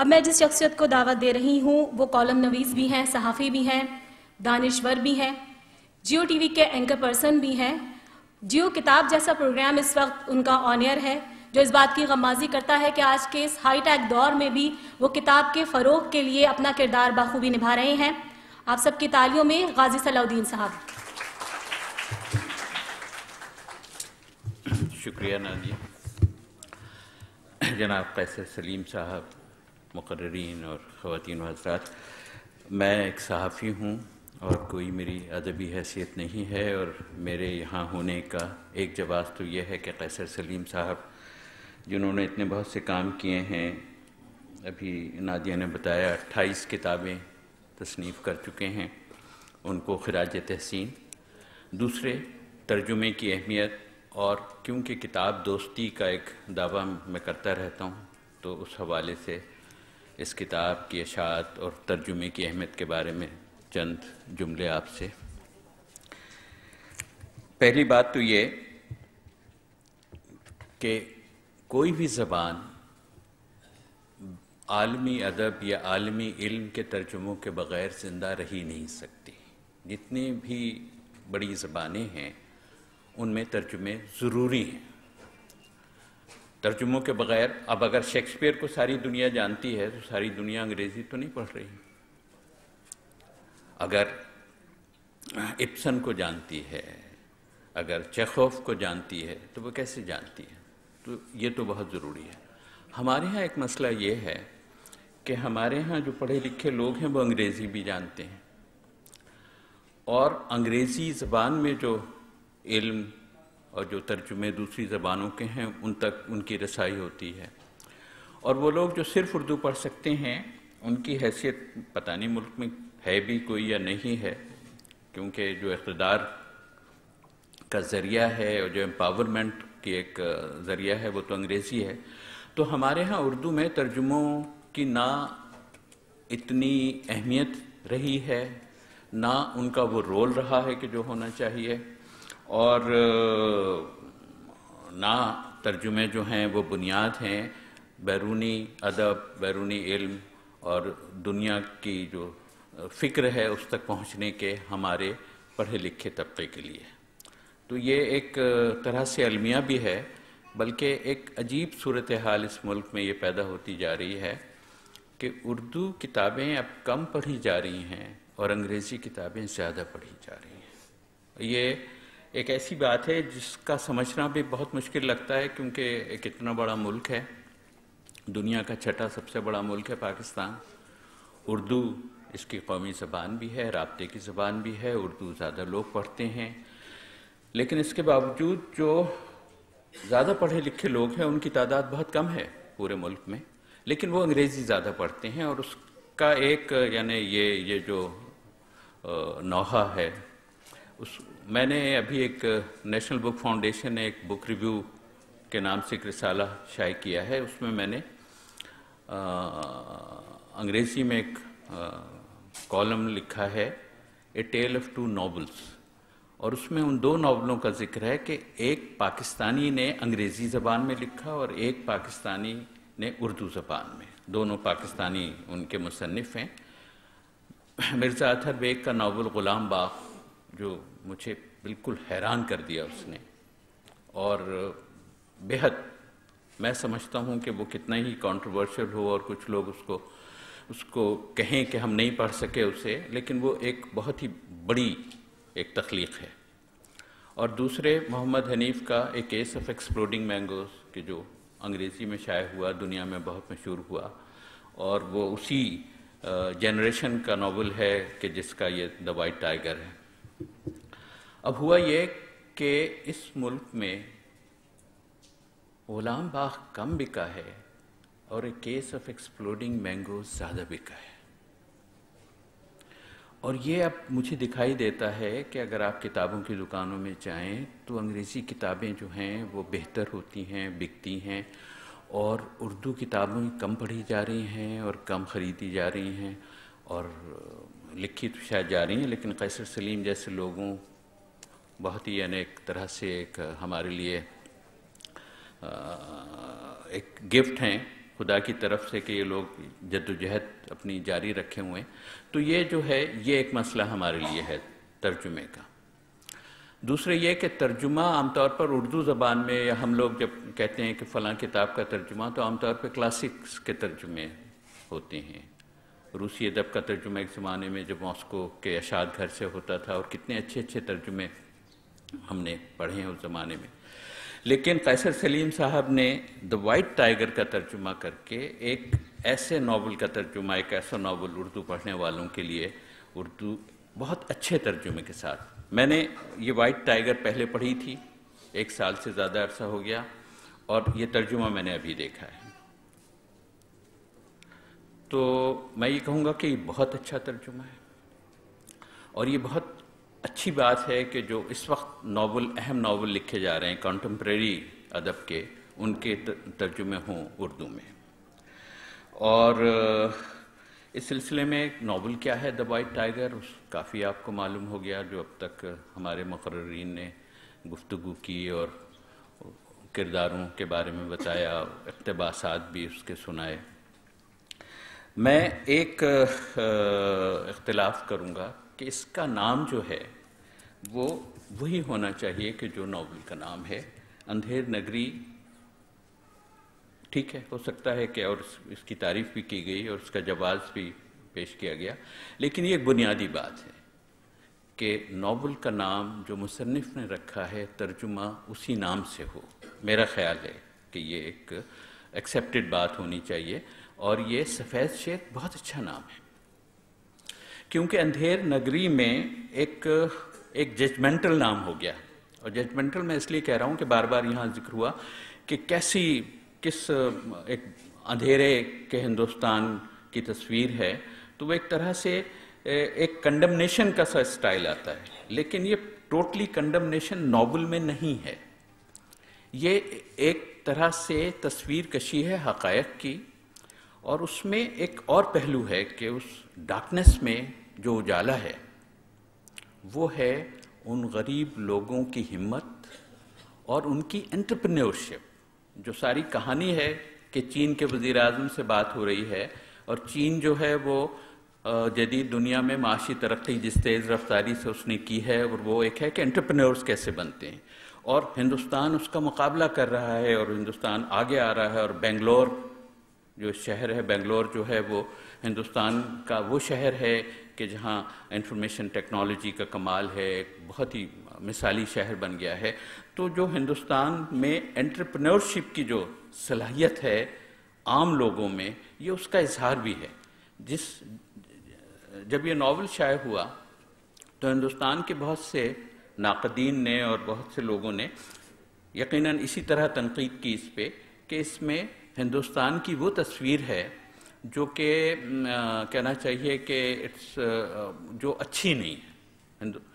اب میں جس شخصیت کو دعوت دے رہی ہوں وہ کالم نویس بھی ہیں، صحافی بھی ہیں، دانشور بھی ہیں، جیو ٹی وی کے اینکر پرسن بھی ہیں۔ جیو کتاب جیسا پروگرام اس وقت ان کا آن ایئر ہے، جو اس بات کی غمازی کرتا ہے کہ آج کے اس ہائی ٹیک دور میں بھی وہ کتاب کے فروغ کے لیے اپنا کردار بخوبی نبھا رہے ہیں۔ آپ سب کی تالیوں میں غازی صلاح الدین صاحب۔ شکریہ نادیہ۔ جناب قیصر سلیم صاحب، مقررین اور خواتین و حضرات، میں ایک صحافی ہوں اور کوئی میری ادبی حیثیت نہیں ہے، اور میرے یہاں ہونے کا ایک جواز تو یہ ہے کہ قیصر سلیم صاحب جنہوں نے اتنے بہت سے کام کیے ہیں، ابھی نادیہ نے بتایا 28 کتابیں تصنیف کر چکے ہیں، ان کو خراج تحسین۔ دوسرے، ترجمے کی اہمیت، اور کیونکہ کتاب دوستی کا ایک دعویٰ میں کرتا رہتا ہوں تو اس حوالے سے اس کتاب کی اشاعت اور ترجمے کی اہمیت کے بارے میں چند جملے آپ سے۔ پہلی بات تو یہ کہ کوئی بھی زبان عالمی ادب یا عالمی علم کے ترجموں کے بغیر زندہ رہی نہیں سکتی۔ جتنی بھی بڑی زبانیں ہیں ان میں ترجمے ضروری ہیں۔ ترجموں کے بغیر، اب اگر شیکسپیئر کو ساری دنیا جانتی ہے تو ساری دنیا انگریزی تو نہیں پڑھ رہی۔ اگر ابسن کو جانتی ہے، اگر چیخوف کو جانتی ہے تو وہ کیسے جانتی ہے؟ تو یہ تو بہت ضروری ہے۔ ہمارے ہاں ایک مسئلہ یہ ہے کہ ہمارے ہاں جو پڑھے لکھے لوگ ہیں وہ انگریزی بھی جانتے ہیں، اور انگریزی زبان میں جو علم اور جو ترجمے دوسری زبانوں کے ہیں ان تک ان کی رسائی ہوتی ہے، اور وہ لوگ جو صرف اردو پڑھ سکتے ہیں ان کی حیثیت پتہ نہیں ملک میں ہے بھی کوئی یا نہیں ہے، کیونکہ جو اقتدار کا ذریعہ ہے اور جو امپاورمنٹ کی ایک ذریعہ ہے وہ تو انگریزی ہے۔ تو ہمارے ہاں اردو میں ترجموں کی نہ اتنی اہمیت رہی ہے، نہ ان کا وہ رول رہا ہے کہ جو ہونا چاہیے، اور نہ ترجمے جو ہیں وہ بنیاد ہیں بیرونی ادب، بیرونی علم اور دنیا کی جو فکر ہے اس تک پہنچنے کے ہمارے پڑھے لکھے طبقے کے لیے۔ تو یہ ایک طرح سے المیہ بھی ہے، بلکہ ایک عجیب صورتحال اس ملک میں یہ پیدا ہوتی جا رہی ہے کہ اردو کتابیں اب کم پڑھی جا رہی ہیں اور انگریزی کتابیں زیادہ پڑھی جا رہی ہیں۔ یہ ایک ایسی بات ہے جس کا سمجھنا بھی بہت مشکل لگتا ہے، کیونکہ ایک اتنا بڑا ملک ہے، دنیا کا چھٹا سب سے بڑا ملک ہے پاکستان، اردو اس کی قومی زبان بھی ہے، رابطے کی زبان بھی ہے، اردو زیادہ لوگ پڑھتے ہیں، لیکن اس کے باوجود جو زیادہ پڑھے لکھے لوگ ہیں ان کی تعداد بہت کم ہے پورے ملک میں، لیکن وہ انگریزی زیادہ پڑھتے ہیں، اور اس کا ایک یعنی یہ جو نوحہ ہے، میں نے ابھی ایک نیشنل بک فاؤنڈیشن نے ایک بک ریویو کے نام سے ایک رسالہ شائع کیا ہے، اس میں نے انگریزی میں ایک کالم لکھا ہے، a tail of two novels, اور اس میں ان دو ناولوں کا ذکر ہے کہ ایک پاکستانی نے انگریزی زبان میں لکھا اور ایک پاکستانی نے اردو زبان میں، دونوں پاکستانی ان کے مصنف ہیں۔ مرزا اطہر بیگ کا ناول غلام باغ، جو مجھے بالکل حیران کر دیا اس نے، اور بہت میں سمجھتا ہوں کہ وہ کتنا ہی کنٹروورشل ہو اور کچھ لوگ اس کو کہیں کہ ہم نہیں پڑھ سکے اسے، لیکن وہ ایک بہت ہی بڑی ایک تخلیق ہے۔ اور دوسرے محمد حنیف کا اے کیس آف ایکسپلوڈنگ مینگوز، کہ جو انگریزی میں شائع ہوا، دنیا میں بہت مشہور ہوا، اور وہ اسی جنریشن کا ناول ہے کہ جس کا یہ دا وائٹ ٹائیگر ہے۔ اب ہوا یہ کہ اس ملک میں غلام باغ کم بکا ہے اور اے کیس آف ایکسپلوڈنگ مینگوز زیادہ بکا ہے، اور یہ اب مجھے دکھائی دیتا ہے کہ اگر آپ کتابوں کی دکانوں میں جائیں تو انگریزی کتابیں جو ہیں وہ بہتر ہوتی ہیں، بکتی ہیں، اور اردو کتابیں کم پڑھی جا رہی ہیں اور کم خریدی جا رہی ہیں، اور لکھی تو شاید جا رہی ہیں، لیکن قیصر سلیم جیسے لوگوں بہت ہی یعنی ایک طرح سے ایک ہمارے لیے ایک گفٹ ہیں خدا کی طرف سے کہ یہ لوگ جدوجہد اپنی جاری رکھے ہوئے ہیں. تو یہ جو ہے یہ ایک مسئلہ ہمارے لیے ہے ترجمے کا. دوسرے یہ کہ ترجمہ عام طور پر اردو زبان میں، یا ہم لوگ جب کہتے ہیں کہ فلاں کتاب کا ترجمہ، تو عام طور پہ کلاسکس کے ترجمے ہوتے ہیں. روسی ادب کا ترجمہ ایک زمانے میں جب ماسکو کے اشاد گھر سے ہوتا تھا، اور کتنے اچھے اچھے ترجمے ہم نے پڑھے ہیں اس زمانے میں. لیکن قیصر سلیم صاحب نے دا وائٹ ٹائیگر کا ترجمہ کر کے ایک ایسے ناول کا ترجمہ، ایک ایسا ناول اردو پڑھنے والوں کے لیے، اردو بہت اچھے ترجمے کے ساتھ. میں نے یہ وائٹ ٹائیگر پہلے پڑھی تھی، 1 سال سے زیادہ عرصہ ہو گیا، اور یہ ترجمہ میں نے ابھی دیکھا ہے. تو میں یہ کہوں گا کہ یہ بہت اچھا ترجمہ ہے، اور یہ بہت اچھی بات ہے کہ جو اس وقت ناول، اہم ناول لکھے جا رہے ہیں کنٹمپریری ادب کے، ان کے ترجمے ہوں اردو میں. اور اس سلسلے میں ناول کیا ہے دا وائٹ ٹائیگر، کافی آپ کو معلوم ہو گیا جو اب تک ہمارے مقررین نے گفتگو کی اور کرداروں کے بارے میں بتایا، اقتباسات بھی اس کے سنائے. میں ایک اختلاف کروں گا کہ اس کا نام جو ہے وہ وہی ہونا چاہیے کہ جو ناول کا نام ہے. اندھیر نگری ٹھیک ہے، ہو سکتا ہے کہ اور اس کی تعریف بھی کی گئی اور اس کا جواز بھی پیش کیا گیا، لیکن یہ ایک بنیادی بات ہے کہ ناول کا نام جو مصنف نے رکھا ہے ترجمہ اسی نام سے ہو. میرا خیال ہے کہ یہ ایک ایکسیپٹڈ بات ہونی چاہیے، اور یہ سفید شیخ بہت اچھا نام ہے، کیونکہ اندھیر نگری میں ایک ججمنٹل نام ہو گیا. اور ججمنٹل میں اس لیے کہہ رہا ہوں کہ بار بار یہاں ذکر ہوا کہ کس ایک اندھیرے کے ہندوستان کی تصویر ہے، تو وہ ایک طرح سے ایک کنڈمنیشن کا سا سٹائل آتا ہے. لیکن یہ ٹوٹلی کنڈمنیشن ناول میں نہیں ہے، یہ ایک طرح سے تصویر کشی ہے حقائق کی. اور اس میں ایک اور پہلو ہے کہ اس ڈارکنیس میں جو اجالا ہے وہ ہے ان غریب لوگوں کی ہمت اور ان کی انٹرپرینیورشپ. جو ساری کہانی ہے کہ چین کے وزیر اعظم سے بات ہو رہی ہے، اور چین جو ہے وہ جدید دنیا میں معاشی ترقی جس تیز رفتاری سے اس نے کی ہے، اور وہ ایک ہے کہ انٹرپرینیورز کیسے بنتے ہیں، اور ہندوستان اس کا مقابلہ کر رہا ہے، اور ہندوستان آگے آ رہا ہے. اور بنگلور جو شہر ہے، بنگلور جو ہے وہ ہندوستان کا وہ شہر ہے کہ جہاں انفارمیشن ٹیکنالوجی کا کمال ہے، ایک بہت ہی مثالی شہر بن گیا ہے. تو جو ہندوستان میں انٹرپرینیورشپ کی جو صلاحیت ہے عام لوگوں میں، یہ اس کا اظہار بھی ہے. جب یہ ناول شائع ہوا تو ہندوستان کے بہت سے ناقدین نے اور بہت سے لوگوں نے یقیناً اسی طرح تنقید کی اس پہ کہ اس میں ہندوستان کی وہ تصویر ہے جو کہ کہنا چاہیے کہ جو اچھی نہیں ہے.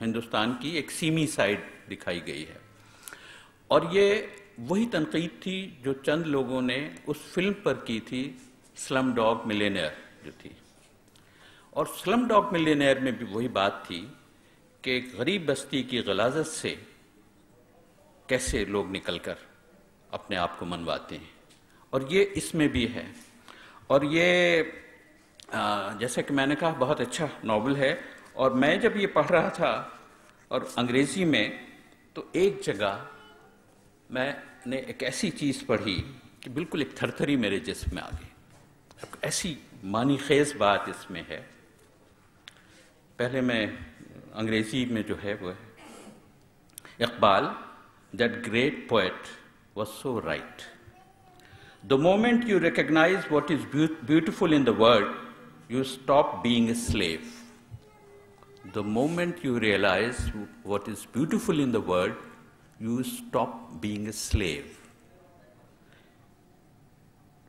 ہندوستان کی ایک سیمی سائڈ دکھائی گئی ہے. اور یہ وہی تنقید تھی جو چند لوگوں نے اس فلم پر کی تھی سلم ڈاگ ملینئر جو تھی. اور سلم ڈاگ ملینئر میں بھی وہی بات تھی کہ ایک غریب بستی کی غلاظت سے کیسے لوگ نکل کر اپنے آپ کو منواتے ہیں، اور یہ اس میں بھی ہے. اور یہ جیسا کہ میں نے کہا بہت اچھا ناول ہے. اور میں جب یہ پڑھ رہا تھا اور انگریزی میں، تو ایک جگہ میں نے ایک ایسی چیز پڑھی کہ بالکل ایک تھرتھری میرے جسم میں آ گئی. ایسی معنی خیز بات اس میں ہے. پہلے میں انگریزی میں جو ہے وہ ہے Iqbal that great poet was so right. The moment you recognize what is beautiful in the world, you stop being a slave. The moment you realize what is beautiful in the world, you stop being a slave.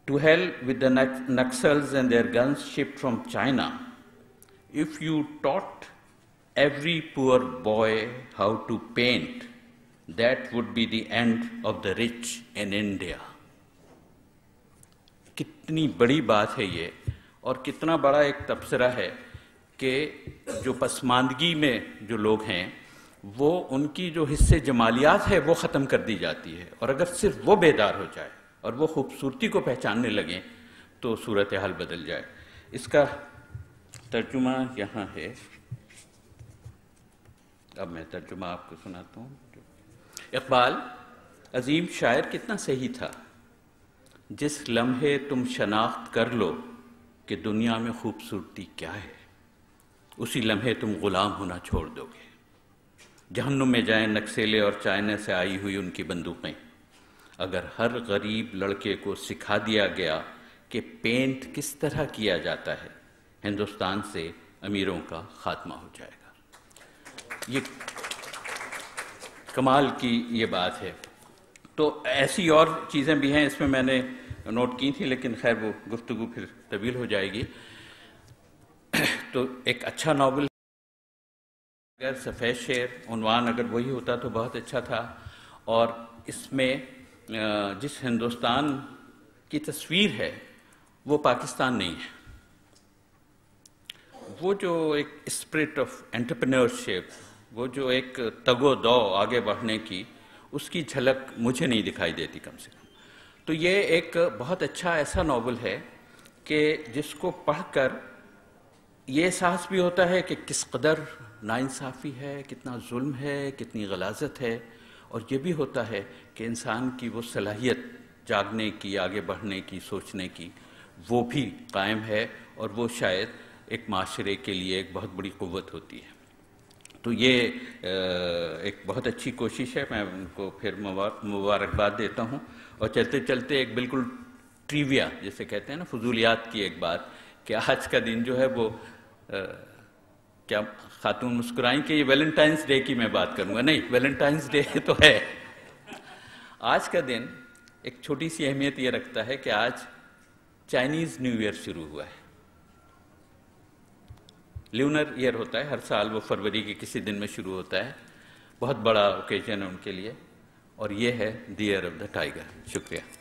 To hell with the Naxals and their guns shipped from China. If you taught every poor boy how to paint, that would be the end of the rich in India. کتنی بڑی بات ہے یہ، اور کتنا بڑا ایک تبصرہ ہے کہ جو پسماندگی میں جو لوگ ہیں وہ ان کی جو حصے جمالیات ہے وہ ختم کر دی جاتی ہے. اور اگر صرف وہ بیدار ہو جائے اور وہ خوبصورتی کو پہچاننے لگیں تو صورتحال بدل جائے۔ اس کا ترجمہ یہاں ہے، اب میں ترجمہ آپ کو سناتا ہوں۔ اقبال: عظیم شاعر کتنا صحیح تھا، جس لمحے تم شناخت کر لو کہ دنیا میں خوبصورتی کیا ہے، اسی لمحے تم غلام ہونا چھوڑ دو گے۔ جہنم میں جائیں نکسیلے اور چائنا سے آئی ہوئی ان کی بندوقیں، اگر ہر غریب لڑکے کو سکھا دیا گیا کہ پینٹ کس طرح کیا جاتا ہے، ہندوستان سے امیروں کا خاتمہ ہو جائے گا۔ یہ کمال کی یہ بات ہے۔ تو ایسی اور چیزیں بھی ہیں، اس میں نے نوٹ کی تھی، لیکن خیر وہ گفتگو پھر طویل ہو جائے گی۔ تو ایک اچھا ناول، اگر سفید شیر عنوان اگر وہی ہوتا تو بہت اچھا تھا، اور اس میں جس ہندوستان کی تصویر ہے وہ پاکستان نہیں ہے۔ وہ جو ایک اسپرٹ آف انٹرپرینورشپ، وہ جو ایک تگ و دو آگے بڑھنے کی، اس کی جھلک مجھے نہیں دکھائی دیتی کم سے کم۔ تو یہ ایک بہت اچھا ایسا ناول ہے کہ جس کو پڑھ کر یہ احساس بھی ہوتا ہے کہ کس قدر ناانصافی ہے، کتنا ظلم ہے، کتنی غلاظت ہے، اور یہ بھی ہوتا ہے کہ انسان کی وہ صلاحیت جاگنے کی، آگے بڑھنے کی، سوچنے کی، وہ بھی قائم ہے، اور وہ شاید ایک معاشرے کے لیے ایک بہت بڑی قوت ہوتی ہے۔ تو یہ ایک بہت اچھی کوشش ہے، میں ان کو پھر مبارکباد دیتا ہوں۔ اور چلتے چلتے ایک بالکل ٹریویا جسے کہتے ہیں نا، فضولیات کی ایک بات، کہ آج کا دن جو ہے وہ کیا خاتون مسکرائیں کہ یہ ویلنٹائنس ڈے کی میں بات کروں گا، نہیں، ویلنٹائنس ڈے تو ہے۔ آج کا دن ایک چھوٹی سی اہمیت یہ رکھتا ہے کہ آج چائنیز نیو ایئر شروع ہوا ہے۔ لیونر ایئر ہوتا ہے، ہر سال وہ فروری کے کسی دن میں شروع ہوتا ہے، بہت بڑا اوکیزن ہے ان کے لیے، اور یہ ہے دی ایئر آف دا ٹائیگر۔ شکریہ۔